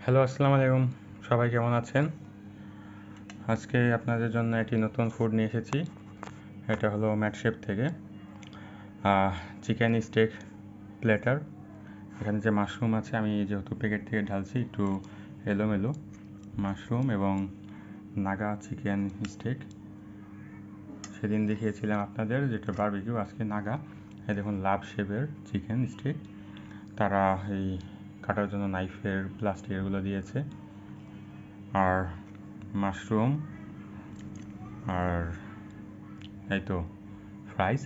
Hello, আসসালামু আলাইকুম। সবাই কেমন আছেন? আজকে আপনাদের জন্য একটি নতুন ফুড নিয়ে এসেছি। এটা হলো ম্যাটশেফ থেকে চিকেন স্টেক প্ল্যাটার। এখানে যে মাশরুম আছে, আমি যেহেতু প্যাকেট থেকে ঢালছি একটু এলোমেলো মাশরুম এবং নাগা চিকেন স্টেক। সেদিন দেখিয়েছিলাম আপনাদের যেটা বারবিকিউ, আজকে নাগা। এই দেখুন লাভ শেপের চিকেন স্টেক। তারা এই কাটার জন্য নাইফের প্লাস্টিক এগুলো দিয়েছে, আর মাশরুম, আর এই তো ফ্রাইস,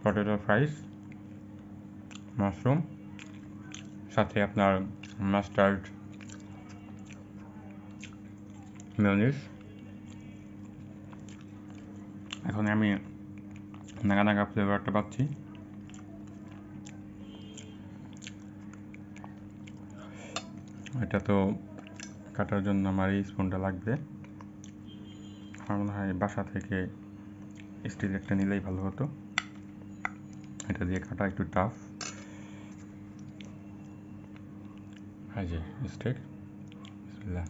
পটেটো ফ্রাইস, মাশরুম, সাথে আপনার মাস্টার্ড মেয়োনিজ। এখন আমি নাগা নাগা ফ্লেভারটা পাচ্ছি। এটা তো কাটার জন্য আমার এই স্পুনটা লাগবে। আমার মনে হয় বাসা থেকে স্টিল একটা নিলেই ভালো হতো, এটা দিয়ে কাটা একটু টাফ। এই যে স্টেক, বিসমিল্লাহ।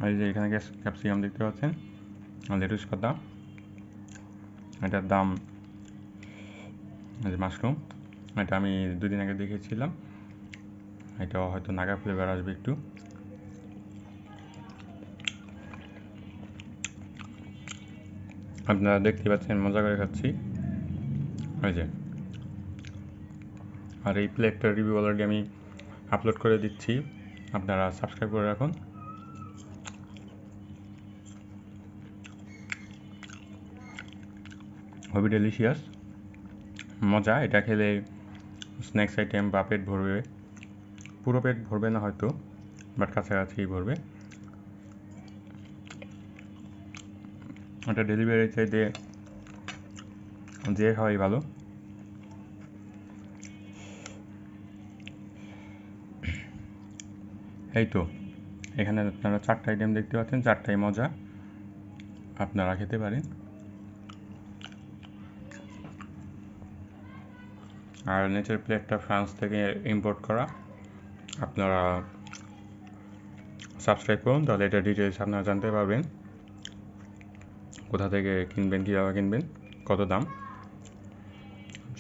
এই যে এখানে ক্যাপসিকাম দেখতে পাচ্ছেন, লেটুস পাতা। এটার দাম, এই যে মাশরুম, এটা আমি 2 দিন আগে দেখেছিলাম। এটাও হয়তো নাগা ফ্লেভার আসবে একটু। আপনারা দেখতে পাচ্ছেন, মজা করে খাচ্ছি। এই যে, আর এই প্লেটটার রিভিউ অলরেডি আমি আপলোড করে দিচ্ছি, আপনারা সাবস্ক্রাইব করে রাখুন। খুবই ডেলিশিয়াস, মজা। এটা খেলে স্ন্যাক্স আইটেম বা পেট ভরবে, পুরো পেট ভরবে না হয়তো, বাট কাছাকাছি ভরবে। এটা ডেলিভারি চাইতে যে খাওয়াই ভালো। এই তো এখানে আপনারা 4টা আইটেম দেখতে পাচ্ছেন, 4টাই মজা, আপনারা খেতে পারেন। আর নেচার প্লেটটা ফ্রান্স থেকে ইম্পোর্ট করা। আপনারা সাবস্ক্রাইব করুন, তাহলে এটা ডিটেলস আপনারা জানতে পারবেন, কোথা থেকে কিনবেন, কীভাবে কিনবেন, কত দাম।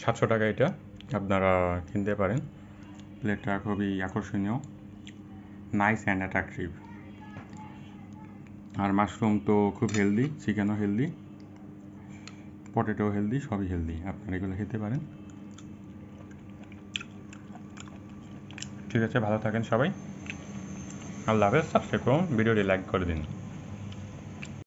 700 টাকা এটা, আপনারা কিনতে পারেন। প্লেটটা খুবই আকর্ষণীয়, নাইস অ্যান্ড অ্যাট্রাকটিভ। আর মাশরুম তো খুব হেলদি, চিকেনও হেলদি, পটেটো হেলদি, সবই হেলদি, আপনারা এগুলো খেতে পারেন। ঠিক আছে, ভালো থাকেন সবাই, আল্লাহ হাফেজ। সাবস্ক্রাইব করুন, ভিডিওটি লাইক করে দিন।